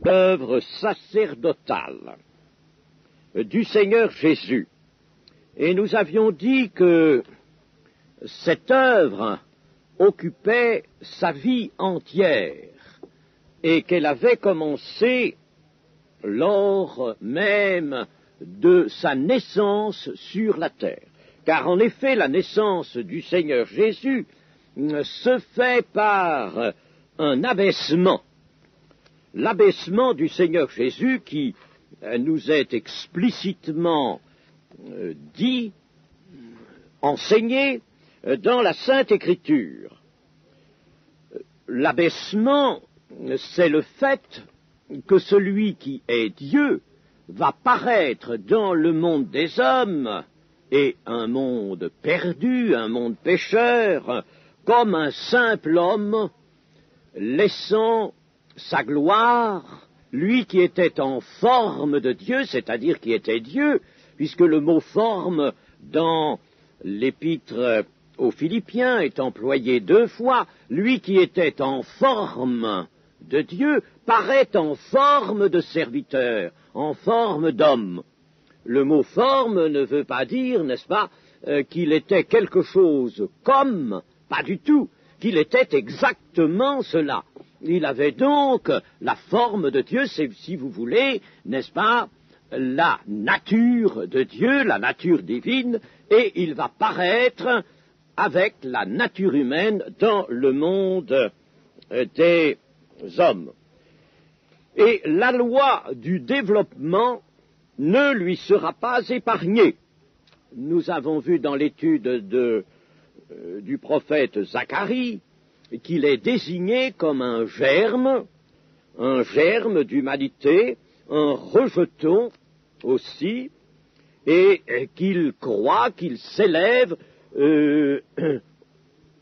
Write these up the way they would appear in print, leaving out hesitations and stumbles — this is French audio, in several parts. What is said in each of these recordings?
l'œuvre sacerdotale du Seigneur Jésus. Et nous avions dit que cette œuvre occupait sa vie entière et qu'elle avait commencé lors même de sa naissance sur la terre. Car en effet, la naissance du Seigneur Jésus se fait par un abaissement. L'abaissement du Seigneur Jésus qui nous est explicitement dit, enseigné dans la Sainte Écriture. L'abaissement, c'est le fait que celui qui est Dieu va paraître dans le monde des hommes, et un monde perdu, un monde pécheur, comme un simple homme, laissant sa gloire, lui qui était en forme de Dieu, c'est-à-dire qui était Dieu, puisque le mot forme dans l'épître aux Philippiens est employé 2 fois, lui qui était en forme de Dieu paraît en forme de serviteur, en forme d'homme. Le mot forme ne veut pas dire, n'est-ce pas, qu'il était quelque chose comme, pas du tout, qu'il était exactement cela. Il avait donc la forme de Dieu, c'est, si vous voulez, n'est-ce pas, la nature de Dieu, la nature divine, et il va paraître avec la nature humaine dans le monde des hommes. Et la loi du développement ne lui sera pas épargnée. Nous avons vu dans l'étude du prophète Zacharie qu'il est désigné comme un germe d'humanité, un rejeton aussi, et qu'il croit qu'il s'élève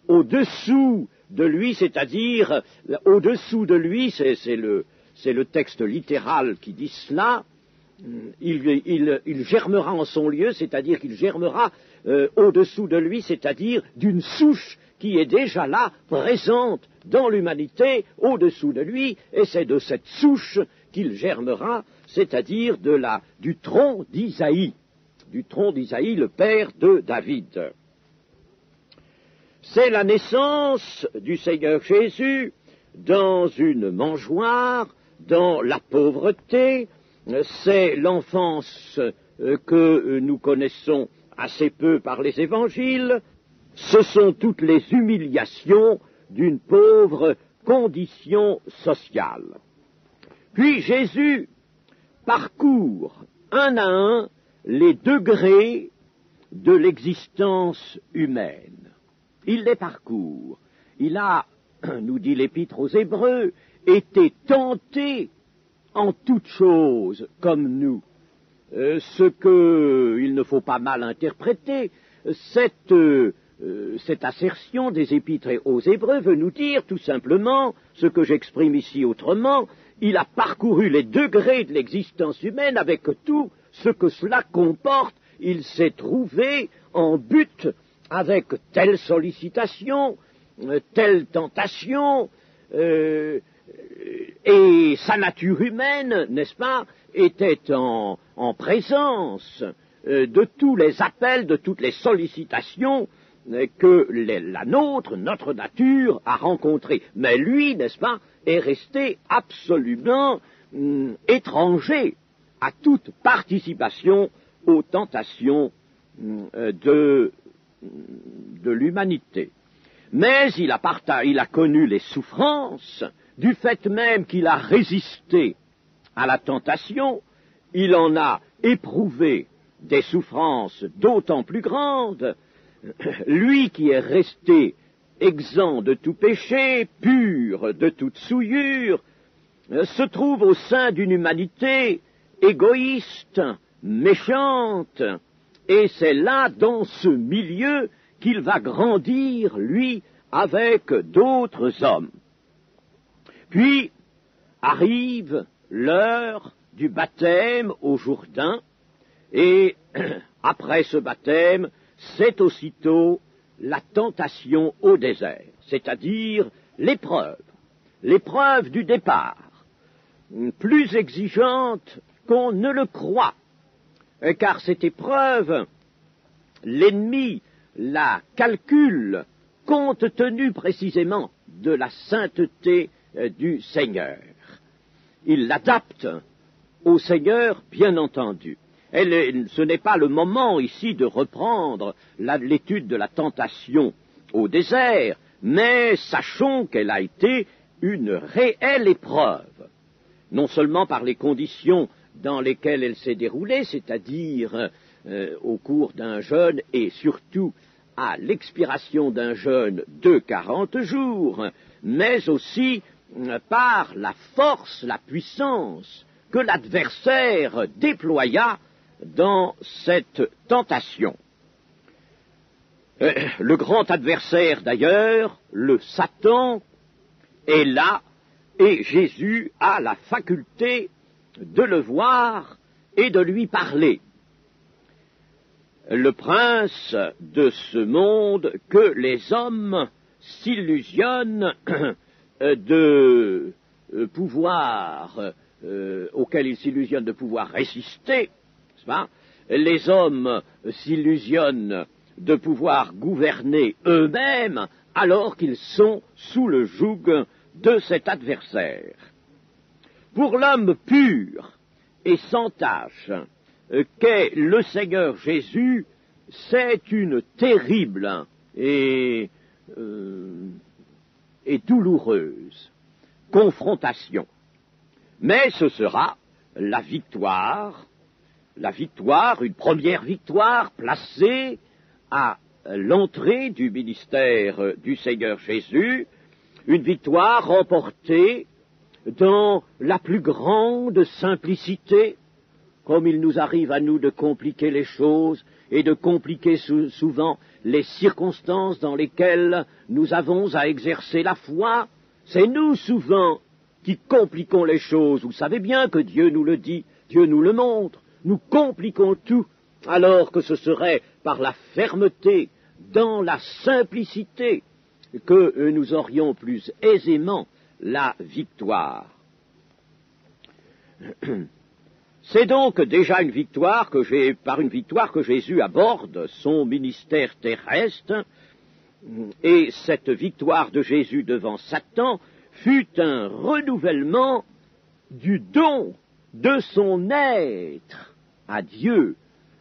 au-dessous de lui, c'est-à-dire au-dessous de lui, c'est le texte littéral qui dit cela, il germera en son lieu, c'est-à-dire qu'il germera au-dessous de lui, c'est-à-dire d'une souche qui est déjà là, présente dans l'humanité, au-dessous de lui, et c'est de cette souche qu'il germera, c'est-à-dire du tronc d'Isaïe, le père de David. C'est la naissance du Seigneur Jésus dans une mangeoire, dans la pauvreté, c'est l'enfance que nous connaissons assez peu par les évangiles, ce sont toutes les humiliations d'une pauvre condition sociale. Puis Jésus parcourt un à un les degrés de l'existence humaine. Il les parcourt. Il a, nous dit l'Épître aux Hébreux, été tenté en toutes choses comme nous. Ce qu'il ne faut pas mal interpréter, cette assertion des Épîtres aux Hébreux veut nous dire tout simplement, ce que j'exprime ici autrement, il a parcouru les degrés de l'existence humaine avec tout ce que cela comporte. Il s'est trouvé en but avec telle sollicitation, telle tentation, et sa nature humaine, n'est-ce pas, était en présence de tous les appels, de toutes les sollicitations que la nôtre, notre nature, a rencontrées. Mais lui, n'est-ce pas, est resté absolument étranger à toute participation aux tentations de l'humanité. Mais il a connu les souffrances, du fait même qu'il a résisté à la tentation, il en a éprouvé des souffrances d'autant plus grandes, lui qui est resté exempt de tout péché, pur de toute souillure, se trouve au sein d'une humanité égoïste, méchante, et c'est là, dans ce milieu, qu'il va grandir, lui, avec d'autres hommes. Puis arrive l'heure du baptême au Jourdain, et après ce baptême, c'est aussitôt la tentation au désert, c'est-à-dire l'épreuve du départ. plus exigeante qu'on ne le croit, car cette épreuve, l'ennemi la calcule compte tenu précisément de la sainteté du Seigneur. Il l'adapte au Seigneur, bien entendu. Ce n'est pas le moment ici de reprendre l'étude de la tentation au désert, mais sachons qu'elle a été une réelle épreuve, non seulement par les conditions dans lesquelles elle s'est déroulée, c'est-à-dire au cours d'un jeûne et surtout à l'expiration d'un jeûne de 40 jours, mais aussi par la force, la puissance que l'adversaire déploya dans cette tentation. Le grand adversaire d'ailleurs, le Satan, est là et Jésus a la faculté de le voir et de lui parler. Le prince de ce monde que les hommes s'illusionnent de pouvoir, auquel ils s'illusionnent de pouvoir résister, n'est-ce pas? Les hommes s'illusionnent de pouvoir gouverner eux-mêmes alors qu'ils sont sous le joug de cet adversaire. Pour l'homme pur et sans tache qu'est le Seigneur Jésus, c'est une terrible et douloureuse confrontation. Mais ce sera la victoire, une première victoire placée à l'entrée du ministère du Seigneur Jésus, une victoire remportée dans la plus grande simplicité, comme il nous arrive à nous de compliquer les choses et de compliquer souvent les circonstances dans lesquelles nous avons à exercer la foi. C'est nous souvent qui compliquons les choses. Vous savez bien que Dieu nous le dit, Dieu nous le montre. Nous compliquons tout, alors que ce serait par la fermeté, dans la simplicité, que nous aurions plus aisément la victoire. C'est donc déjà par une victoire que Jésus aborde son ministère terrestre, et cette victoire de Jésus devant Satan fut un renouvellement du don de son être à Dieu.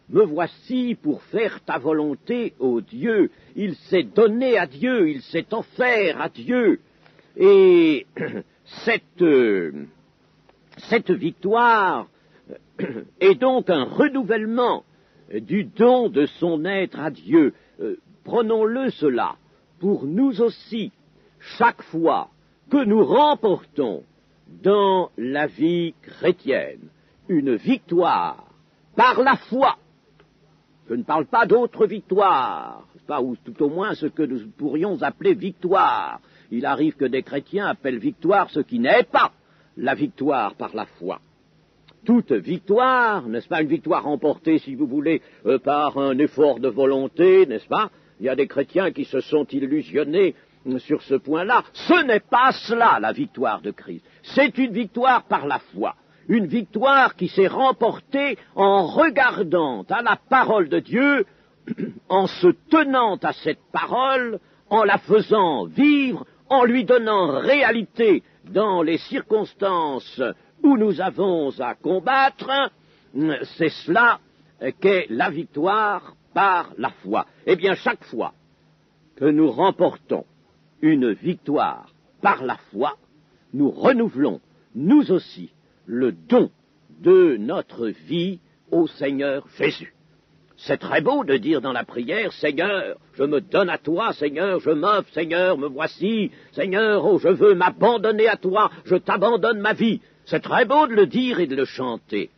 Me voici pour faire ta volonté, ô Dieu. Il s'est donné à Dieu, il s'est offert à Dieu. Et cette victoire est donc un renouvellement du don de son être à Dieu. Prenons-le cela pour nous aussi, chaque fois que nous remportons dans la vie chrétienne une victoire par la foi. Je ne parle pas d'autres victoires, ou tout au moins ce que nous pourrions appeler victoire. Il arrive que des chrétiens appellent victoire ce qui n'est pas la victoire par la foi. Toute victoire, n'est-ce pas, une victoire remportée, si vous voulez, par un effort de volonté, n'est-ce pas? Il y a des chrétiens qui se sont illusionnés sur ce point-là. Ce n'est pas cela, la victoire de Christ. C'est une victoire par la foi. Une victoire qui s'est remportée en regardant à la parole de Dieu, en se tenant à cette parole, en la faisant vivre, en lui donnant réalité dans les circonstances où nous avons à combattre. C'est cela qu'est la victoire par la foi. Eh bien, chaque fois que nous remportons une victoire par la foi, nous renouvelons, nous aussi, le don de notre vie au Seigneur Jésus. C'est très beau de dire dans la prière, Seigneur, je me donne à toi, Seigneur, je m'offre, Seigneur, me voici, Seigneur, oh, je veux m'abandonner à toi, je t'abandonne ma vie. C'est très beau de le dire et de le chanter,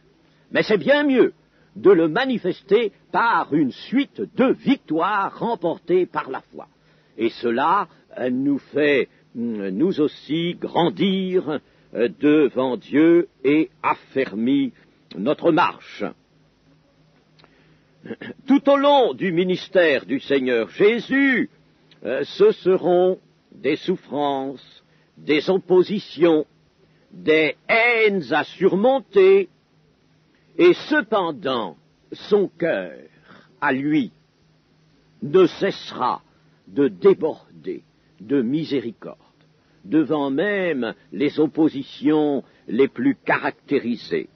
mais c'est bien mieux de le manifester par une suite de victoires remportées par la foi. Et cela nous fait, nous aussi, grandir devant Dieu et affermit notre marche. Tout au long du ministère du Seigneur Jésus, ce seront des souffrances, des oppositions, des haines à surmonter, et cependant son cœur, à lui, ne cessera de déborder de miséricorde, devant même les oppositions les plus caractérisées.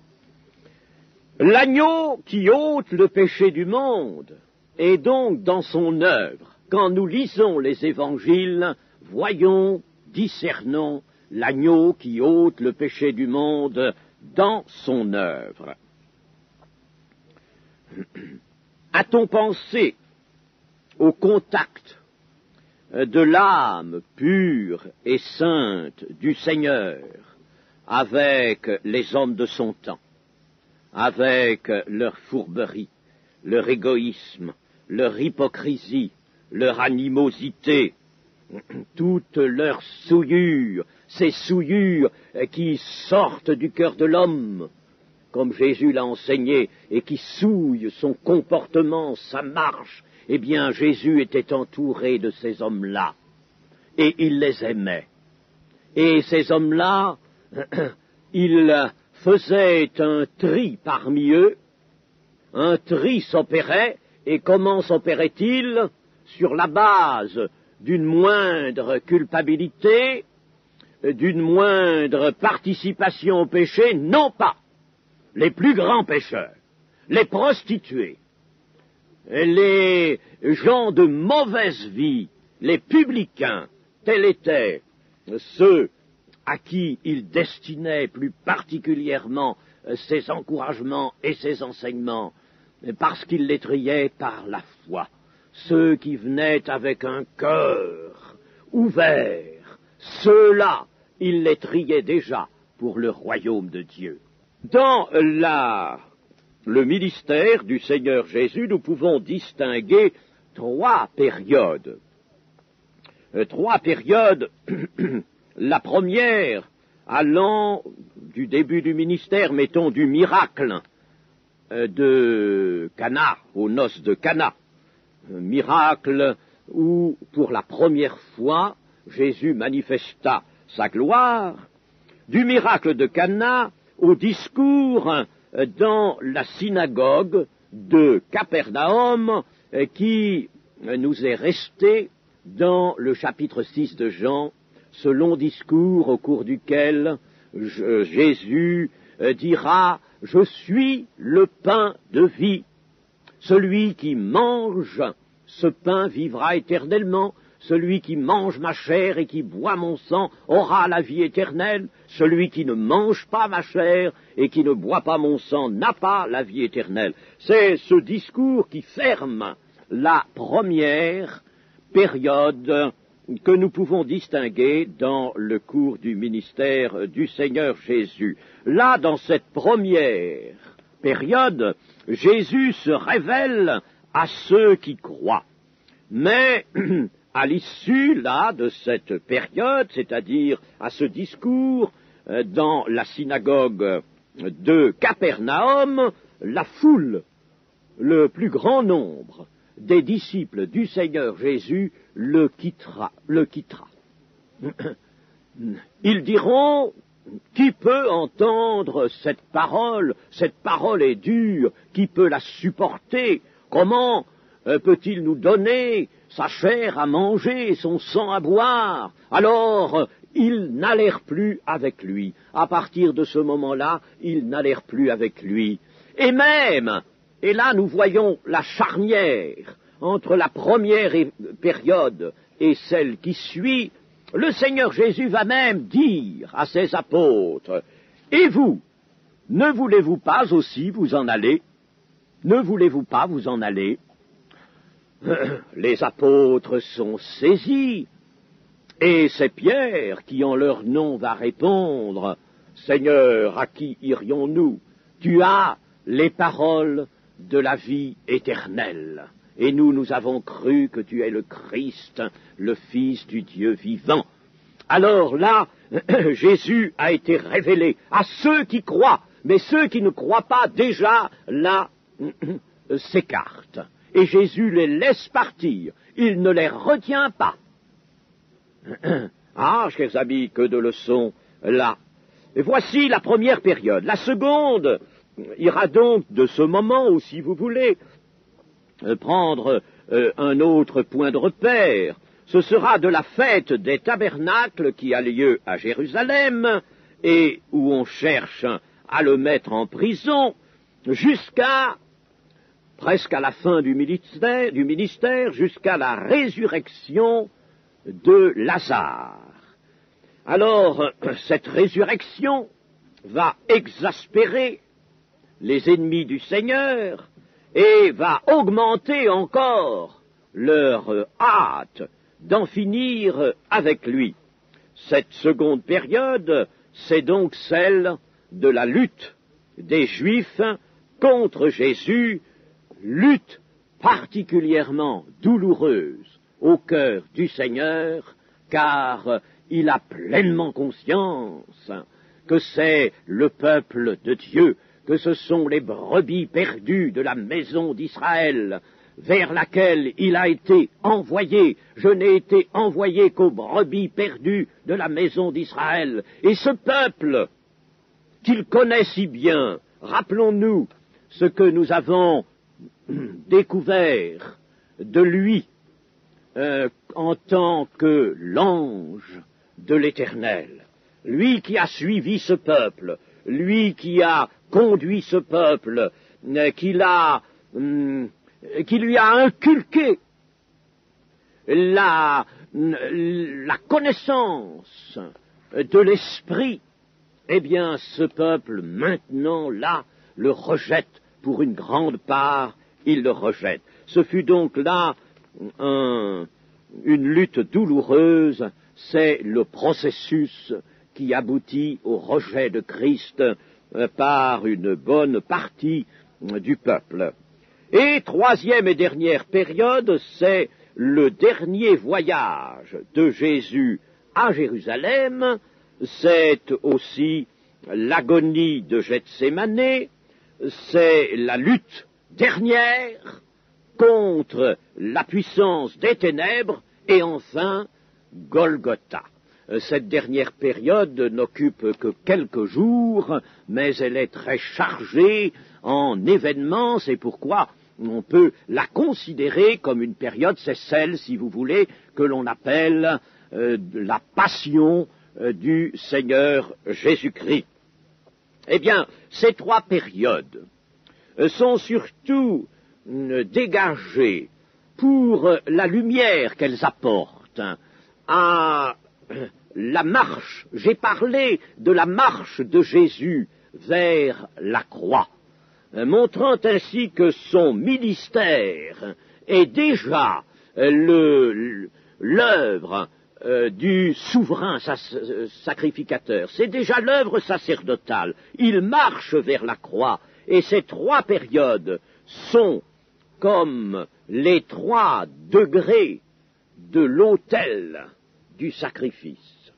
L'agneau qui ôte le péché du monde est donc dans son œuvre. Quand nous lisons les évangiles, voyons, discernons l'agneau qui ôte le péché du monde dans son œuvre. A-t-on pensé au contact de l'âme pure et sainte du Seigneur avec les hommes de son temps, avec leur fourberie, leur égoïsme, leur hypocrisie, leur animosité, toute leur souillure, ces souillures qui sortent du cœur de l'homme, comme Jésus l'a enseigné, et qui souillent son comportement, sa marche. Eh bien, Jésus était entouré de ces hommes-là, et il les aimait. Et ces hommes-là, il faisait un tri parmi eux, un tri s'opérait, et comment s'opérait-il? Sur la base d'une moindre culpabilité, d'une moindre participation au péché, non pas les plus grands pécheurs, les prostituées, les gens de mauvaise vie, les publicains, tels étaient ceux à qui il destinait plus particulièrement ses encouragements et ses enseignements, parce qu'il les triait par la foi. Ceux qui venaient avec un cœur ouvert, ceux-là, il les triait déjà pour le royaume de Dieu. Dans le ministère du Seigneur Jésus, nous pouvons distinguer trois périodes. La première, allant du début du ministère, mettons du miracle de Cana, aux noces de Cana. Un miracle où, pour la première fois, Jésus manifesta sa gloire. Du miracle de Cana au discours dans la synagogue de Capernaum qui nous est resté dans le chapitre 6 de Jean, ce long discours au cours duquel Jésus dira « Je suis le pain de vie. Celui qui mange ce pain vivra éternellement. Celui qui mange ma chair et qui boit mon sang aura la vie éternelle. Celui qui ne mange pas ma chair et qui ne boit pas mon sang n'a pas la vie éternelle. » C'est ce discours qui ferme la première période que nous pouvons distinguer dans le cours du ministère du Seigneur Jésus. Là, dans cette première période, Jésus se révèle à ceux qui croient. Mais à l'issue, là, de cette période, c'est-à-dire à ce discours dans la synagogue de Capernaum, la foule, le plus grand nombre des disciples du Seigneur Jésus le quittera. Ils diront, qui peut entendre cette parole? Cette parole est dure, qui peut la supporter? Comment peut-il nous donner sa chair à manger, son sang à boire? Alors, ils n'allèrent plus avec lui. À partir de ce moment-là, ils n'allèrent plus avec lui. Et même, et là nous voyons la charnière entre la première période et celle qui suit, le Seigneur Jésus va même dire à ses apôtres, « Et vous, ne voulez-vous pas aussi vous en aller? Ne voulez-vous pas vous en aller ?» Les apôtres sont saisis, et c'est Pierre qui en leur nom va répondre, « Seigneur, à qui irions-nous? Tu as les paroles de la vie éternelle. Et nous avons cru que tu es le Christ, le Fils du Dieu vivant. » Alors là, Jésus a été révélé à ceux qui croient, mais ceux qui ne croient pas déjà, là, s'écartent. Et Jésus les laisse partir, il ne les retient pas. Ah, chers amis, que de leçons là. Et voici la première période. La seconde ira donc de ce moment où, si vous voulez, prendre un autre point de repère. Ce sera de la fête des tabernacles qui a lieu à Jérusalem et où on cherche à le mettre en prison jusqu'à presque à la fin du ministère, jusqu'à la résurrection de Lazare. Alors, cette résurrection va exaspérer les ennemis du Seigneur et va augmenter encore leur hâte d'en finir avec lui. Cette seconde période, c'est donc celle de la lutte des Juifs contre Jésus, lutte particulièrement douloureuse au cœur du Seigneur, car il a pleinement conscience que c'est le peuple de Dieu, que ce sont les brebis perdues de la maison d'Israël, vers laquelle il a été envoyé. Je n'ai été envoyé qu'aux brebis perdues de la maison d'Israël. Et ce peuple qu'il connaît si bien, rappelons-nous ce que nous avons découvert de lui en tant que l'ange de l'Éternel, lui qui a suivi ce peuple, lui qui a conduit ce peuple, qui lui a inculqué la connaissance de l'esprit. Eh bien, ce peuple, maintenant, là, le rejette pour une grande part, il le rejette. Ce fut donc là une lutte douloureuse, c'est le processus qui aboutit au rejet de Christ par une bonne partie du peuple. Et troisième et dernière période, c'est le dernier voyage de Jésus à Jérusalem, c'est aussi l'agonie de Gethsémanée, c'est la lutte dernière contre la puissance des ténèbres, et enfin Golgotha. Cette dernière période n'occupe que quelques jours, mais elle est très chargée en événements, c'est pourquoi on peut la considérer comme une période, c'est celle, si vous voulez, que l'on appelle la passion du Seigneur Jésus-Christ. Eh bien, ces trois périodes sont surtout dégagées pour la lumière qu'elles apportent à la marche. J'ai parlé de la marche de Jésus vers la croix, montrant ainsi que son ministère est déjà l'œuvre du souverain sacrificateur. C'est déjà l'œuvre sacerdotale. Il marche vers la croix, et ces trois périodes sont comme les trois degrés de l'autel du sacrifice.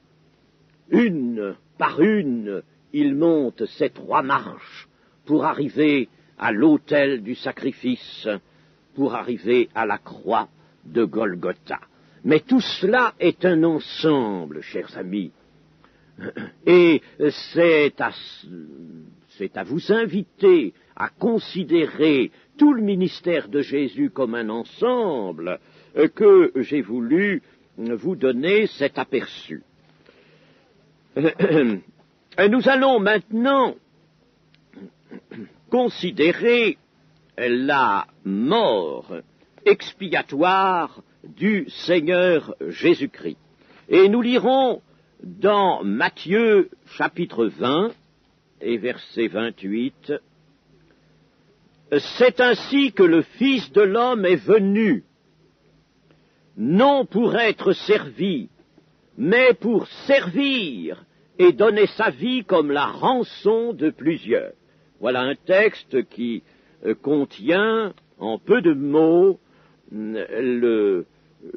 Une par une, il monte ces trois marches pour arriver à l'autel du sacrifice, pour arriver à la croix de Golgotha. Mais tout cela est un ensemble, chers amis, et c'est à vous inviter à considérer tout le ministère de Jésus comme un ensemble que j'ai voulu vous donner cet aperçu. Nous allons maintenant considérer la mort expiatoire du Seigneur Jésus-Christ. Et nous lirons dans Matthieu chapitre 20 et verset 28, « C'est ainsi que le Fils de l'homme est venu, non pour être servi, mais pour servir et donner sa vie comme la rançon de plusieurs. » Voilà un texte qui contient en peu de mots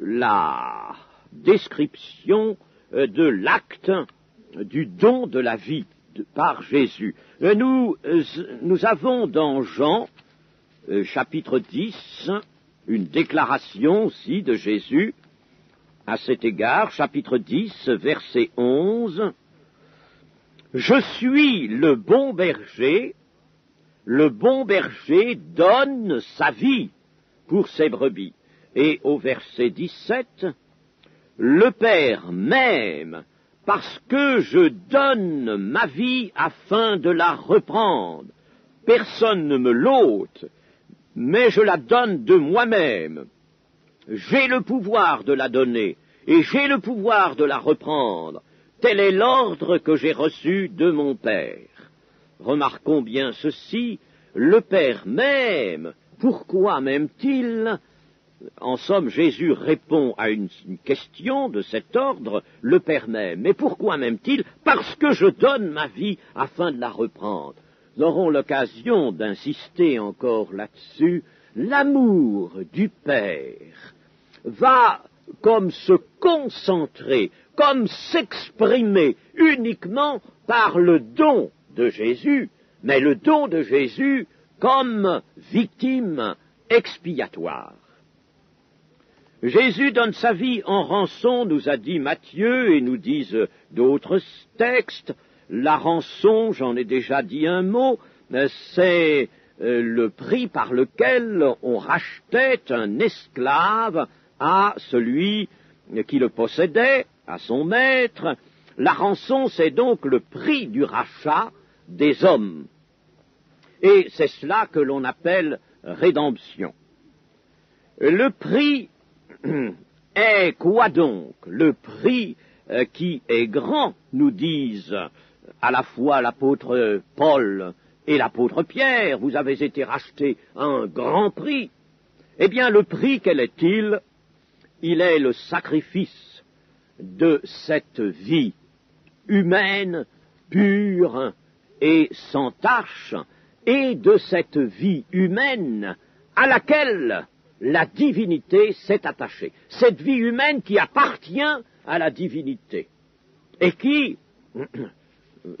la description de l'acte du don de la vie par Jésus. Nous avons dans Jean, chapitre 10, une déclaration aussi de Jésus à cet égard, chapitre 10, verset 11. « Je suis le bon berger donne sa vie pour ses brebis. Et au verset 17, le Père m'aime parce que je donne ma vie afin de la reprendre. Personne ne me l'ôte, mais je la donne de moi-même. J'ai le pouvoir de la donner, et j'ai le pouvoir de la reprendre. Tel est l'ordre que j'ai reçu de mon Père. Remarquons bien ceci, le Père m'aime. Pourquoi m'aime-t-il ? En somme, Jésus répond à une question de cet ordre, le Père m'aime. Mais pourquoi m'aime-t-il ? Parce que je donne ma vie afin de la reprendre. Nous aurons l'occasion d'insister encore là-dessus. L'amour du Père va comme se concentrer, comme s'exprimer uniquement par le don de Jésus, mais le don de Jésus comme victime expiatoire. Jésus donne sa vie en rançon, nous a dit Matthieu, et nous disent d'autres textes. La rançon, j'en ai déjà dit un mot, c'est le prix par lequel on rachetait un esclave à celui qui le possédait, à son maître. La rançon, c'est donc le prix du rachat des hommes. Et c'est cela que l'on appelle rédemption. Le prix est quoi donc? Le prix qui est grand, nous disent à la fois l'apôtre Paul et l'apôtre Pierre. Vous avez été rachetés à un grand prix. Eh bien, le prix, quel est-il? Il est le sacrifice de cette vie humaine, pure et sans tache, et de cette vie humaine à laquelle la divinité s'est attachée. Cette vie humaine qui appartient à la divinité et qui,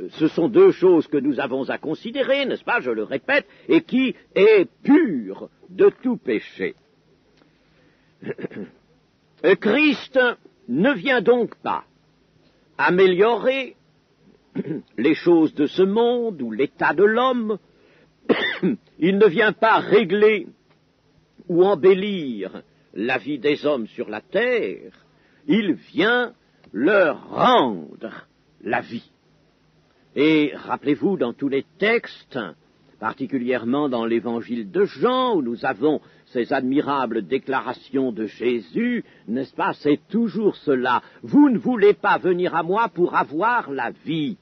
ce sont deux choses que nous avons à considérer, n'est-ce pas, je le répète, et qui est pure de tout péché. Christ ne vient donc pas améliorer les choses de ce monde ou l'état de l'homme. Il ne vient pas régler ou embellir la vie des hommes sur la terre. Il vient leur rendre la vie. Et rappelez-vous, dans tous les textes, particulièrement dans l'évangile de Jean, où nous avons ces admirables déclarations de Jésus, n'est-ce pas, c'est toujours cela. Vous ne voulez pas venir à moi pour avoir la vie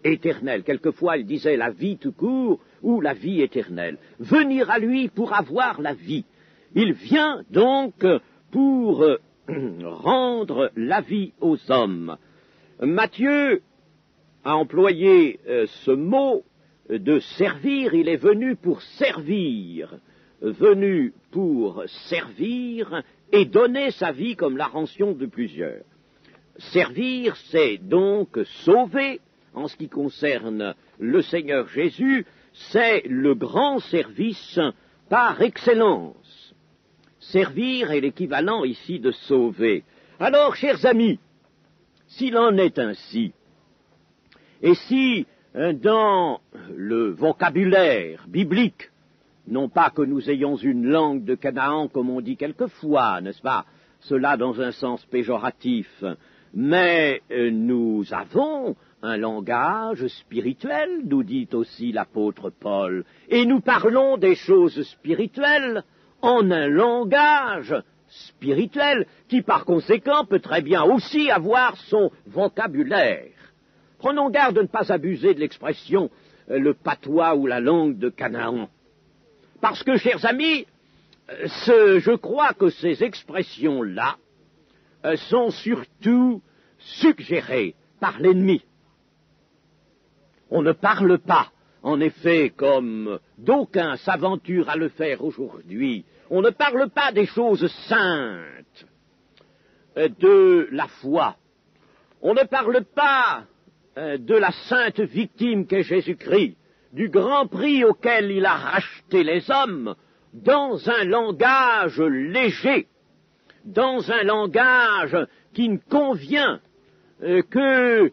éternelle. Quelquefois, il disait la vie tout court ou la vie éternelle. Venir à lui pour avoir la vie. Il vient donc pour rendre la vie aux hommes. Matthieu a employé ce mot de servir. Il est venu pour servir et donner sa vie comme la rançon de plusieurs. Servir, c'est donc sauver. En ce qui concerne le Seigneur Jésus, c'est le grand service par excellence. Servir est l'équivalent ici de sauver. Alors, chers amis, s'il en est ainsi, et si dans le vocabulaire biblique, non pas que nous ayons une langue de Canaan comme on dit quelquefois, n'est-ce pas, cela dans un sens péjoratif, mais nous avons un langage spirituel, nous dit aussi l'apôtre Paul, et nous parlons des choses spirituelles en un langage spirituel qui par conséquent peut très bien aussi avoir son vocabulaire. Prenons garde de ne pas abuser de l'expression le patois ou la langue de Canaan. Parce que, chers amis, je crois que ces expressions-là sont surtout suggérées par l'ennemi. On ne parle pas, en effet, comme d'aucuns s'aventurent à le faire aujourd'hui, on ne parle pas des choses saintes de la foi. On ne parle pas de la sainte victime qu'est Jésus-Christ, du grand prix auquel il a racheté les hommes, dans un langage léger, dans un langage qui ne convient que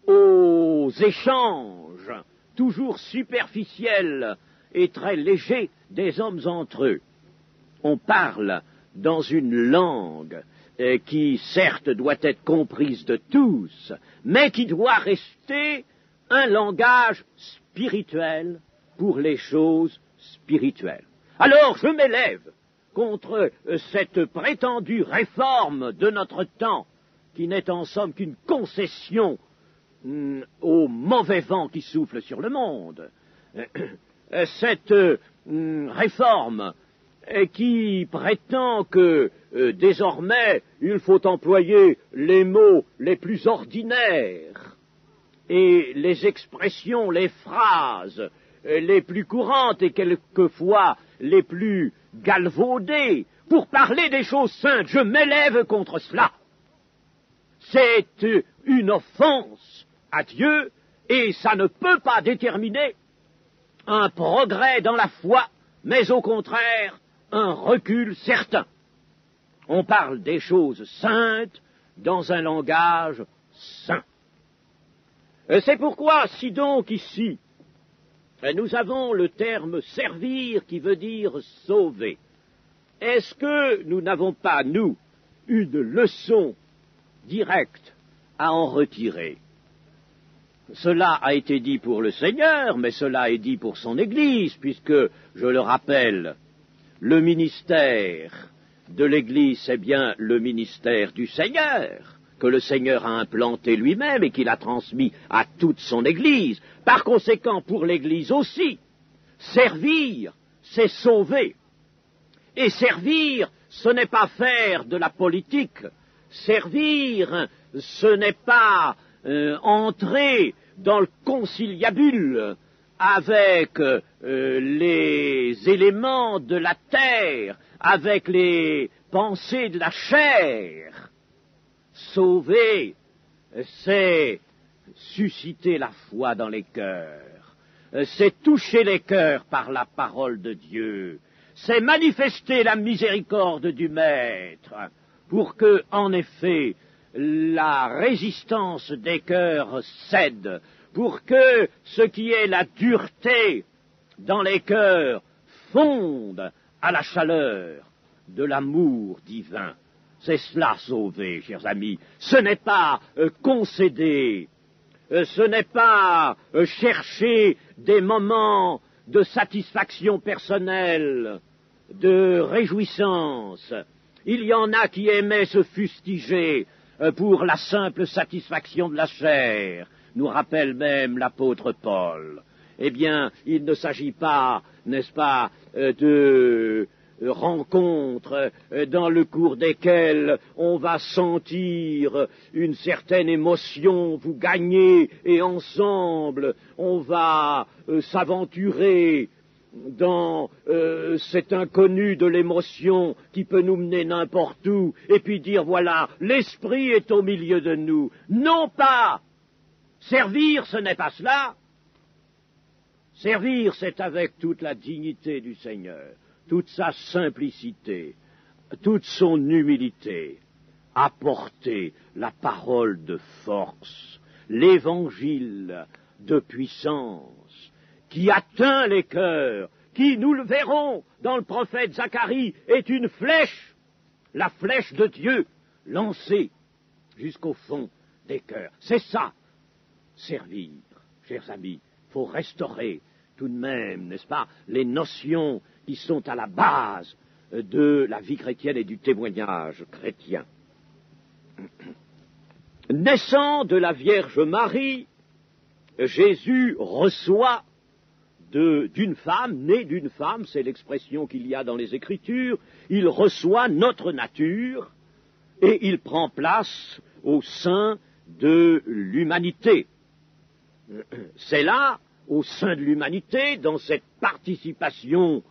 aux échanges toujours superficiels et très légers des hommes entre eux. On parle dans une langue qui certes doit être comprise de tous, mais qui doit rester un langage spirituel pour les choses spirituelles. Alors je m'élève contre cette prétendue réforme de notre temps, qui n'est en somme qu'une concession au mauvais vent qui souffle sur le monde. Cette réforme qui prétend que désormais il faut employer les mots les plus ordinaires et les expressions, les phrases les plus courantes et quelquefois les plus galvaudées pour parler des choses saintes. Je m'élève contre cela. C'est une offense à Dieu et ça ne peut pas déterminer un progrès dans la foi, mais au contraire un recul certain. On parle des choses saintes dans un langage saint. C'est pourquoi, si donc ici, nous avons le terme servir qui veut dire sauver, est-ce que nous n'avons pas, nous, une leçon directe à en retirer? Cela a été dit pour le Seigneur, mais cela est dit pour son Église, puisque, je le rappelle, le ministère de l'Église, c'est bien le ministère du Seigneur, que le Seigneur a implanté lui-même et qu'il a transmis à toute son Église. Par conséquent, pour l'Église aussi, servir, c'est sauver. Et servir, ce n'est pas faire de la politique. Servir, ce n'est pas entrer dans le conciliabule avec les éléments de la terre, avec les pensées de la chair. Sauver, c'est susciter la foi dans les cœurs, c'est toucher les cœurs par la parole de Dieu, c'est manifester la miséricorde du Maître, pour que, en effet, la résistance des cœurs cède, pour que ce qui est la dureté dans les cœurs fonde à la chaleur de l'amour divin. C'est cela sauver, chers amis. Ce n'est pas concéder, ce n'est pas chercher des moments de satisfaction personnelle, de réjouissance. Il y en a qui aimaient se fustiger pour la simple satisfaction de la chair, nous rappelle même l'apôtre Paul. Eh bien, il ne s'agit pas, n'est-ce pas, de rencontres dans le cours desquelles on va sentir une certaine émotion vous gagner et ensemble on va s'aventurer dans cet inconnu de l'émotion qui peut nous mener n'importe où et puis dire voilà, l'esprit est au milieu de nous. Non pas servir, ce n'est pas cela. Servir, c'est avec toute la dignité du Seigneur, toute sa simplicité, toute son humilité, apporter la parole de force, l'évangile de puissance, qui atteint les cœurs, qui, nous le verrons dans le prophète Zacharie, est une flèche, la flèche de Dieu, lancée jusqu'au fond des cœurs. C'est ça, servir, chers amis. Il faut restaurer tout de même, n'est-ce pas, les notions qui sont à la base de la vie chrétienne et du témoignage chrétien. Naissant de la Vierge Marie, Jésus reçoit d'une femme, né d'une femme, c'est l'expression qu'il y a dans les Écritures, il reçoit notre nature et il prend place au sein de l'humanité. C'est là, au sein de l'humanité, dans cette participation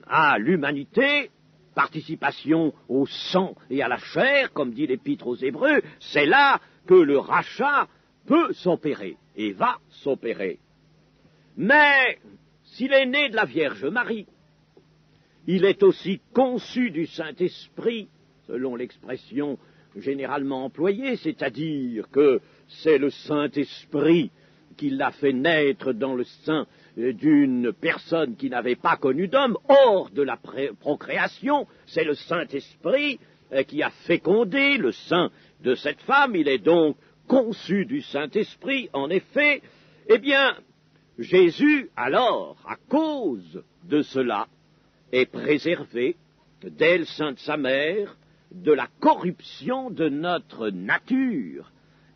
à l'humanité, participation au sang et à la chair, comme dit l'Épître aux Hébreux, c'est là que le rachat peut s'opérer et va s'opérer. Mais s'il est né de la Vierge Marie, il est aussi conçu du Saint-Esprit, selon l'expression généralement employé, c'est-à-dire que c'est le Saint-Esprit qui l'a fait naître dans le sein d'une personne qui n'avait pas connu d'homme, hors de la procréation, c'est le Saint-Esprit qui a fécondé le sein de cette femme, il est donc conçu du Saint-Esprit, en effet. Eh bien, Jésus, alors, à cause de cela, est préservé, dès le sein de sa mère, de la corruption de notre nature.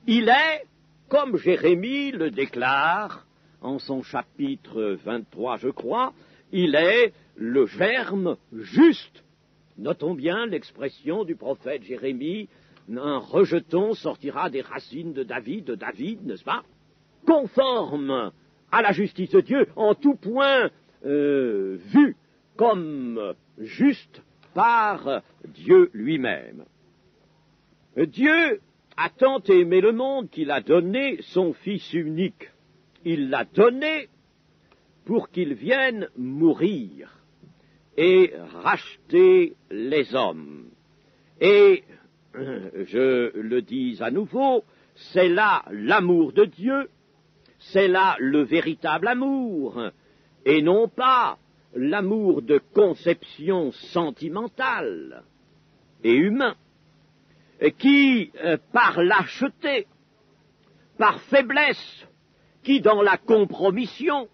Il est, comme Jérémie le déclare, en son chapitre 23, je crois, il est le germe juste. Notons bien l'expression du prophète Jérémie, un rejeton sortira des racines de David, n'est-ce pas? Conforme à la justice de Dieu, en tout point vu comme juste par Dieu lui-même. Dieu a tant aimé le monde qu'il a donné son Fils unique. Il l'a donné pour qu'il vienne mourir et racheter les hommes. Et, je le dis à nouveau, c'est là l'amour de Dieu, c'est là le véritable amour, et non pas l'amour de conception sentimentale et humain, qui, par lâcheté, par faiblesse, qui, dans la compromission,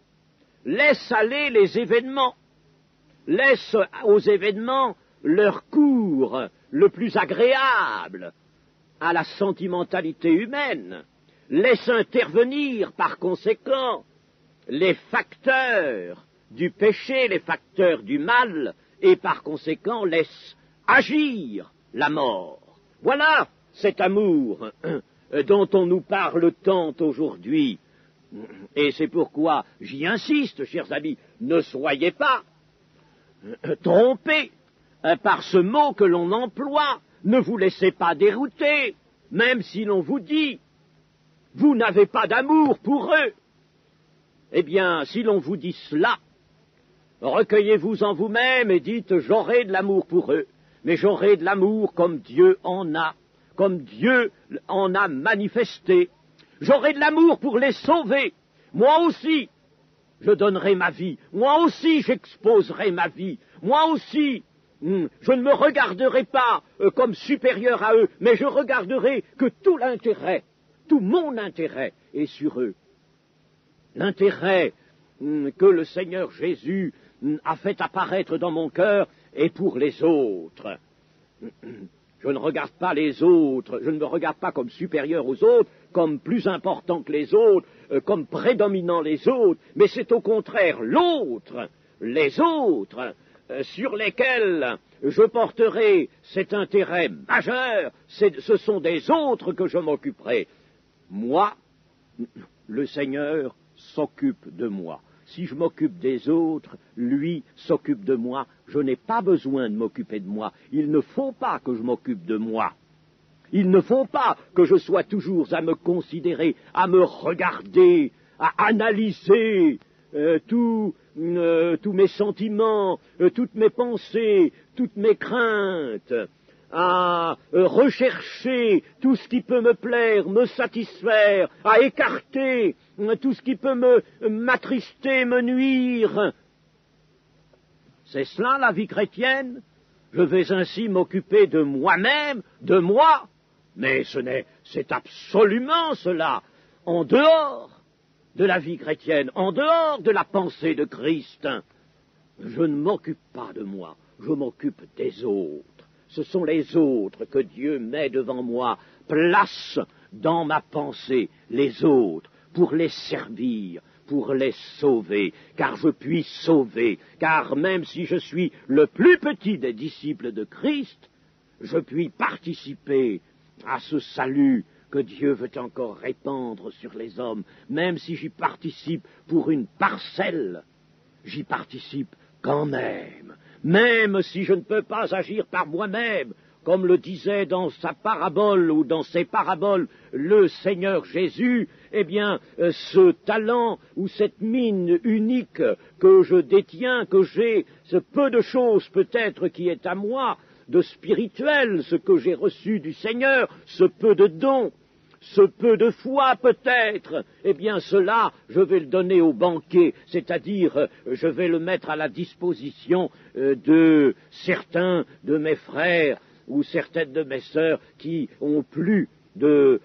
laisse aller les événements, laisse aux événements leur cours le plus agréable à la sentimentalité humaine, laisse intervenir par conséquent les facteurs du péché, les facteurs du mal, et par conséquent laisse agir la mort. Voilà cet amour dont on nous parle tant aujourd'hui. Et c'est pourquoi j'y insiste, chers amis, ne soyez pas trompés par ce mot que l'on emploie, ne vous laissez pas dérouter, même si l'on vous dit « vous n'avez pas d'amour pour eux ». Eh bien, si l'on vous dit cela, recueillez-vous en vous-même et dites « j'aurai de l'amour pour eux ». Mais j'aurai de l'amour comme Dieu en a manifesté. J'aurai de l'amour pour les sauver. Moi aussi, je donnerai ma vie. Moi aussi, j'exposerai ma vie. Moi aussi, je ne me regarderai pas comme supérieur à eux, mais je regarderai que tout l'intérêt, tout mon intérêt est sur eux. L'intérêt que le Seigneur Jésus a fait apparaître dans mon cœur est pour les autres. Je ne regarde pas les autres, je ne me regarde pas comme supérieur aux autres, comme plus important que les autres, comme prédominant les autres, mais c'est au contraire l'autre, les autres, sur lesquels je porterai cet intérêt majeur, ce sont des autres que je m'occuperai. Moi, le Seigneur s'occupe de moi. Si je m'occupe des autres, lui s'occupe de moi. Je n'ai pas besoin de m'occuper de moi. Il ne faut pas que je m'occupe de moi. Il ne faut pas que je sois toujours à me considérer, à me regarder, à analyser tous mes sentiments, toutes mes pensées, toutes mes craintes, à rechercher tout ce qui peut me plaire, me satisfaire, à écarter tout ce qui peut m'attrister, me nuire. C'est cela la vie chrétienne. Je vais ainsi m'occuper de moi-même, de moi, mais c'est absolument cela, en dehors de la vie chrétienne, en dehors de la pensée de Christ. Je ne m'occupe pas de moi, je m'occupe des autres. Ce sont les autres que Dieu met devant moi, place dans ma pensée les autres, pour les servir, pour les sauver, car je puis sauver, car même si je suis le plus petit des disciples de Christ, je puis participer à ce salut que Dieu veut encore répandre sur les hommes, même si j'y participe pour une parcelle, j'y participe quand même si je ne peux pas agir par moi-même, comme le disait dans sa parabole ou dans ses paraboles le Seigneur Jésus, eh bien, ce talent ou cette mine unique que je détiens, que j'ai, ce peu de choses peut-être qui est à moi, de spirituel, ce que j'ai reçu du Seigneur, ce peu de dons, ce peu de foi peut-être, eh bien cela, je vais le donner au banquet, c'est-à-dire je vais le mettre à la disposition de certains de mes frères ou certaines de mes sœurs qui ont plus de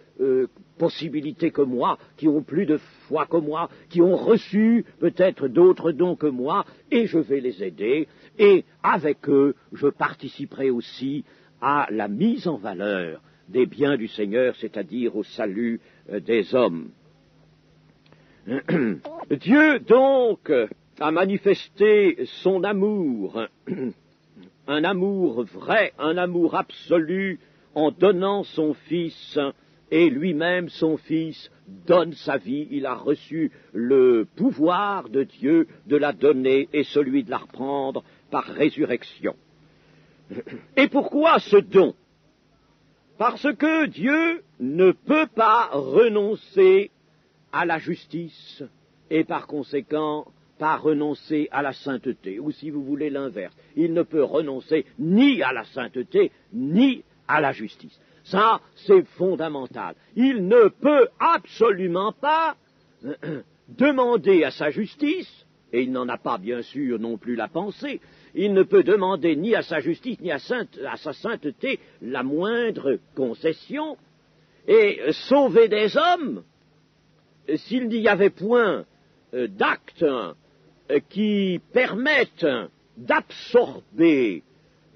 possibilités que moi, qui ont plus de foi que moi, qui ont reçu peut-être d'autres dons que moi, et je vais les aider, et avec eux, je participerai aussi à la mise en valeur des biens du Seigneur, c'est-à-dire au salut des hommes. Dieu, donc, a manifesté son amour, un amour vrai, un amour absolu, en donnant son Fils, et lui-même, son Fils, donne sa vie. Il a reçu le pouvoir de Dieu de la donner et celui de la reprendre par résurrection. Et pourquoi ce don? Parce que Dieu ne peut pas renoncer à la justice et par conséquent pas renoncer à la sainteté, ou si vous voulez l'inverse. Il ne peut renoncer ni à la sainteté ni à la justice. Ça, c'est fondamental. Il ne peut absolument pas demander à sa justice, et il n'en a pas bien sûr non plus la pensée, il ne peut demander ni à sa justice ni à sa sainteté la moindre concession, et sauver des hommes, s'il n'y avait point d'actes qui permettent d'absorber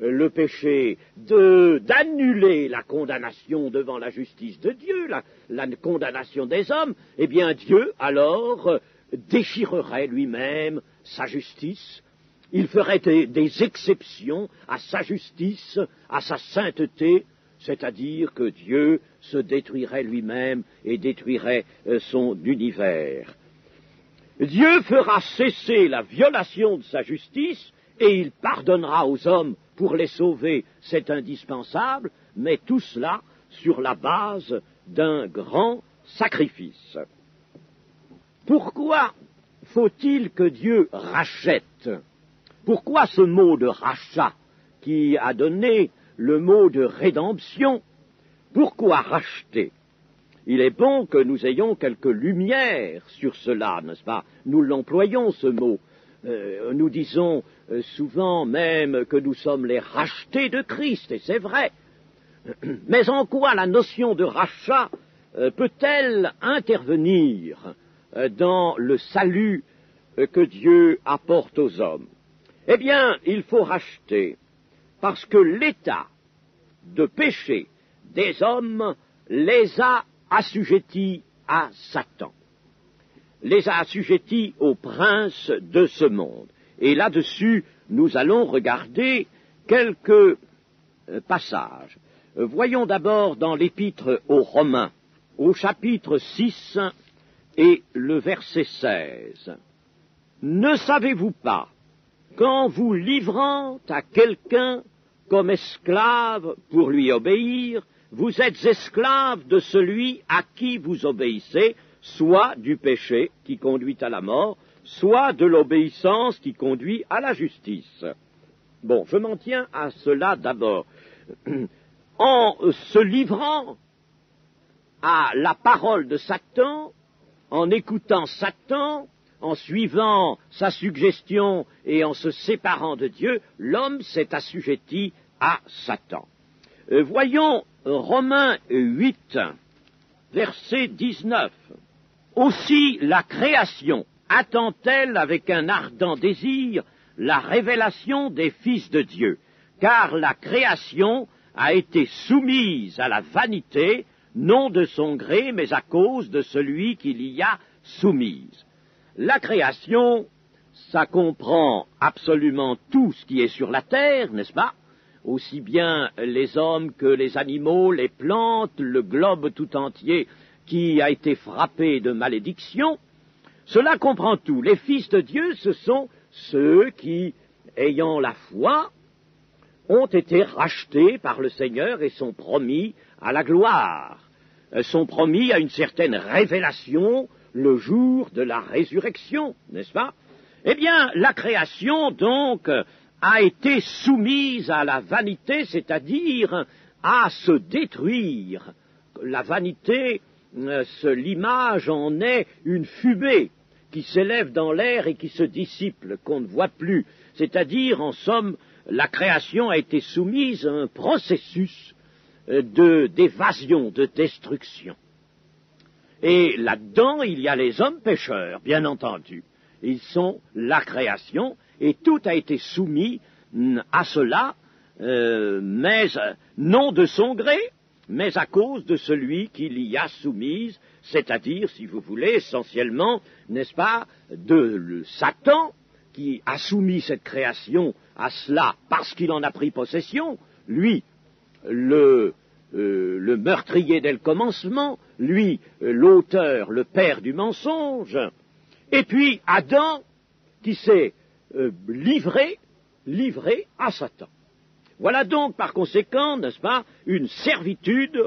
le péché, d'annuler la condamnation devant la justice de Dieu, la condamnation des hommes, eh bien Dieu alors déchirerait lui-même sa justice. Il ferait des exceptions à sa justice, à sa sainteté, c'est-à-dire que Dieu se détruirait lui-même et détruirait son univers. Dieu fera cesser la violation de sa justice et il pardonnera aux hommes pour les sauver, c'est indispensable, mais tout cela sur la base d'un grand sacrifice. Pourquoi faut-il que Dieu rachète? Pourquoi ce mot de rachat qui a donné le mot de rédemption? Pourquoi racheter? Il est bon que nous ayons quelques lumières sur cela, n'est-ce pas? Nous l'employons, ce mot. Nous disons souvent même que nous sommes les rachetés de Christ, et c'est vrai. Mais en quoi la notion de rachat peut-elle intervenir dans le salut que Dieu apporte aux hommes? Eh bien, il faut racheter, parce que l'état de péché des hommes les a assujettis à Satan, les a assujettis au prince de ce monde. Et là-dessus, nous allons regarder quelques passages. Voyons d'abord dans l'épître aux Romains, au chapitre 6 et le verset 16. Ne savez-vous pas qu'en vous livrant à quelqu'un comme esclave pour lui obéir, vous êtes esclave de celui à qui vous obéissez, soit du péché qui conduit à la mort, soit de l'obéissance qui conduit à la justice. Bon, je m'en tiens à cela d'abord. En se livrant à la parole de Satan, en écoutant Satan, en suivant sa suggestion et en se séparant de Dieu, l'homme s'est assujetti à Satan. Voyons Romains 8, verset 19. Aussi la création attend-elle avec un ardent désir la révélation des fils de Dieu, car la création a été soumise à la vanité, non de son gré, mais à cause de celui qui l'y a soumise. La création, ça comprend absolument tout ce qui est sur la terre, n'est-ce pas? Aussi bien les hommes que les animaux, les plantes, le globe tout entier qui a été frappé de malédiction. Cela comprend tout. Les fils de Dieu, ce sont ceux qui, ayant la foi, ont été rachetés par le Seigneur et sont promis à la gloire, sont promis à une certaine révélation le jour de la résurrection, n'est-ce pas? Eh bien, la création, donc, a été soumise à la vanité, c'est-à-dire à se détruire. La vanité, l'image en est une fumée qui s'élève dans l'air et qui se dissipe, qu'on ne voit plus. C'est-à-dire, en somme, la création a été soumise à un processus d'évasion, de destruction. Et là-dedans, il y a les hommes pécheurs, bien entendu. Ils sont la création, et tout a été soumis à cela, mais non de son gré, mais à cause de celui qui l'y a soumise, c'est-à-dire, si vous voulez, essentiellement, n'est-ce pas, de Satan, qui a soumis cette création à cela parce qu'il en a pris possession, lui, le meurtrier dès le commencement, lui, l'auteur, le père du mensonge, et puis Adam, qui s'est livré à Satan. Voilà donc, par conséquent, n'est-ce pas, une servitude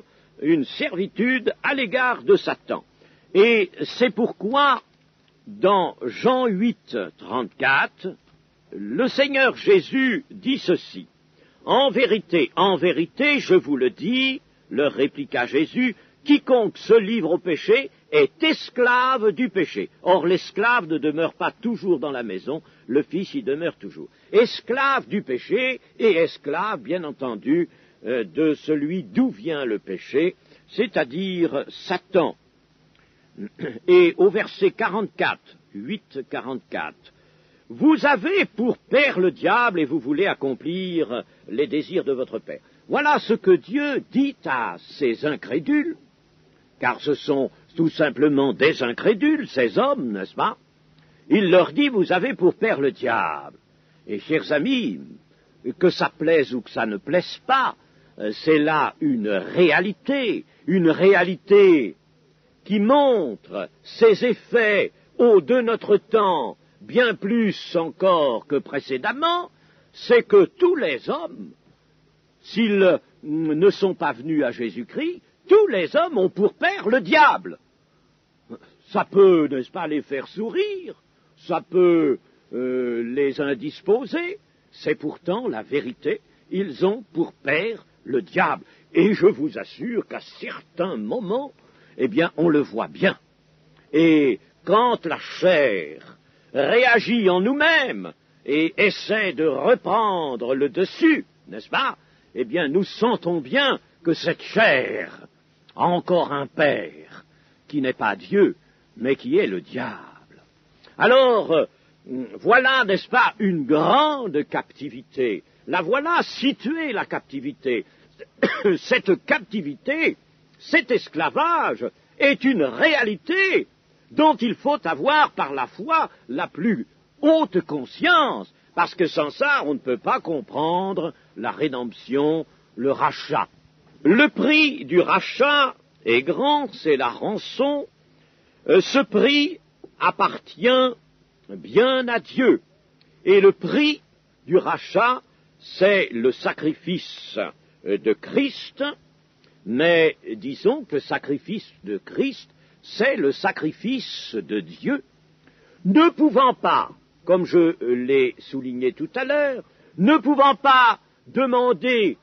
à l'égard de Satan. Et c'est pourquoi, dans Jean 8, 34, le Seigneur Jésus dit ceci. En vérité, je vous le dis, leur répliqua Jésus, quiconque se livre au péché est esclave du péché. Or, l'esclave ne demeure pas toujours dans la maison, le Fils y demeure toujours. Esclave du péché et esclave, bien entendu, de celui d'où vient le péché, c'est-à-dire Satan. Et au verset 44, 8-44, vous avez pour père le diable et vous voulez accomplir les désirs de votre père. Voilà ce que Dieu dit à ces incrédules, car ce sont tout simplement des incrédules, ces hommes, n'est-ce pas? Il leur dit, vous avez pour père le diable. Et chers amis, que ça plaise ou que ça ne plaise pas, c'est là une réalité qui montre ses effets de notre temps, bien plus encore que précédemment, c'est que tous les hommes, s'ils ne sont pas venus à Jésus-Christ, tous les hommes ont pour père le diable. Ça peut, n'est-ce pas, les faire sourire, ça peut les indisposer, c'est pourtant la vérité, ils ont pour père le diable. Et je vous assure qu'à certains moments, eh bien, on le voit bien. Et quand la chair réagit en nous-mêmes et essaie de reprendre le dessus, n'est-ce pas, eh bien, nous sentons bien que cette chair a encore un père qui n'est pas Dieu, mais qui est le diable. Alors, voilà, n'est-ce pas, une grande captivité. La voilà située, la captivité. Cette captivité, cet esclavage, est une réalité dont il faut avoir par la foi la plus haute conscience, parce que sans ça, on ne peut pas comprendre la rédemption, le rachat. Le prix du rachat est grand, c'est la rançon. Ce prix appartient bien à Dieu. Et le prix du rachat, c'est le sacrifice de Christ, mais disons que le sacrifice de Christ, c'est le sacrifice de Dieu, ne pouvant pas, comme je l'ai souligné tout à l'heure, ne pouvant pas demander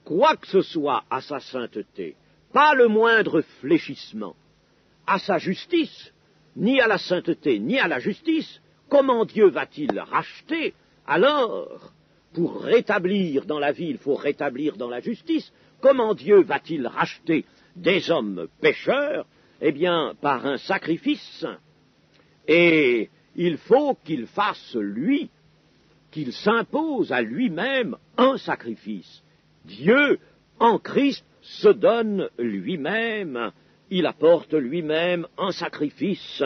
quoi que ce soit à sa sainteté, pas le moindre fléchissement, à sa justice, ni à la sainteté, ni à la justice, comment Dieu va-t-il racheter? Alors, pour rétablir dans la vie, il faut rétablir dans la justice. Comment Dieu va-t-il racheter des hommes pécheurs? Eh bien, par un sacrifice. Et il faut qu'il fasse, lui, qu'il s'impose à lui-même un sacrifice. Dieu, en Christ, se donne lui-même. Il apporte lui-même un sacrifice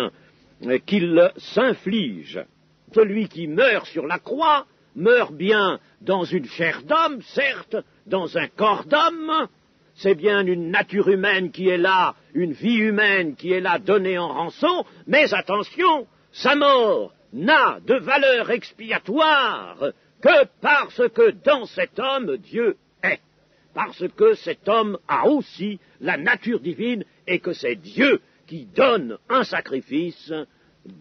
qu'il s'inflige. Celui qui meurt sur la croix meurt bien dans une chair d'homme, certes, dans un corps d'homme, c'est bien une nature humaine qui est là, une vie humaine qui est là donnée en rançon, mais attention, sa mort n'a de valeur expiatoire que parce que dans cet homme Dieu est, parce que cet homme a aussi la nature divine et que c'est Dieu qui donne un sacrifice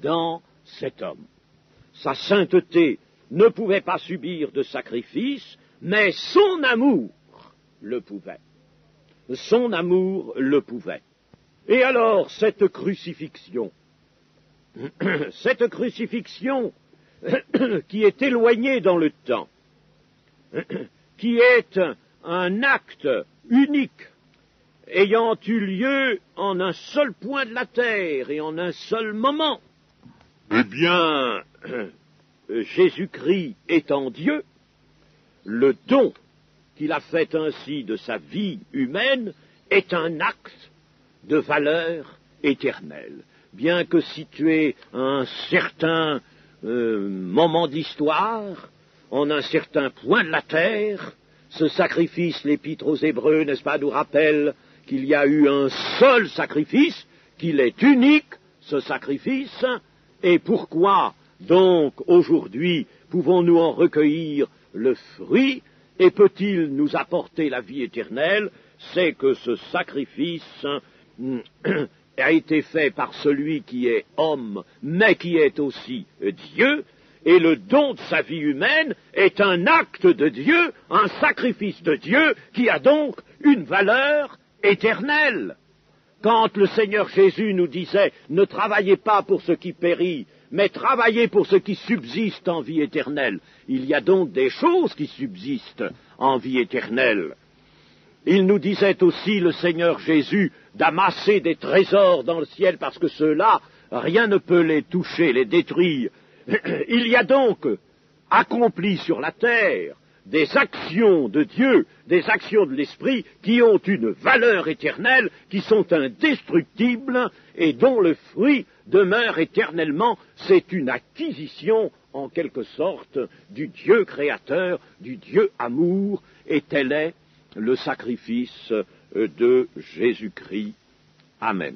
dans cet homme. Sa sainteté ne pouvait pas subir de sacrifice, mais son amour le pouvait. Son amour le pouvait. Et alors, cette crucifixion qui est éloignée dans le temps, qui est un acte unique, ayant eu lieu en un seul point de la terre et en un seul moment, eh bien, Jésus-Christ étant Dieu, le don qu'il a fait ainsi de sa vie humaine est un acte de valeur éternelle. Bien que situé à un certain moment d'histoire, en un certain point de la terre, ce sacrifice, l'Épître aux Hébreux, n'est-ce pas, nous rappelle qu'il y a eu un seul sacrifice, qu'il est unique, ce sacrifice, et pourquoi donc aujourd'hui pouvons-nous en recueillir le fruit, et peut-il nous apporter la vie éternelle? C'est que ce sacrifice a été fait par celui qui est homme, mais qui est aussi Dieu, et le don de sa vie humaine est un acte de Dieu, un sacrifice de Dieu, qui a donc une valeur éternelle. Quand le Seigneur Jésus nous disait « Ne travaillez pas pour ce qui périt, mais travaillez pour ce qui subsiste en vie éternelle », il y a donc des choses qui subsistent en vie éternelle. Il nous disait aussi, le Seigneur Jésus, d'amasser des trésors dans le ciel, parce que ceux-là, rien ne peut les toucher, les détruire. Il y a donc accompli sur la terre des actions de Dieu, des actions de l'Esprit, qui ont une valeur éternelle, qui sont indestructibles, et dont le fruit demeure éternellement. C'est une acquisition, en quelque sorte, du Dieu créateur, du Dieu amour, et tel est le sacrifice de Jésus-Christ. Amen.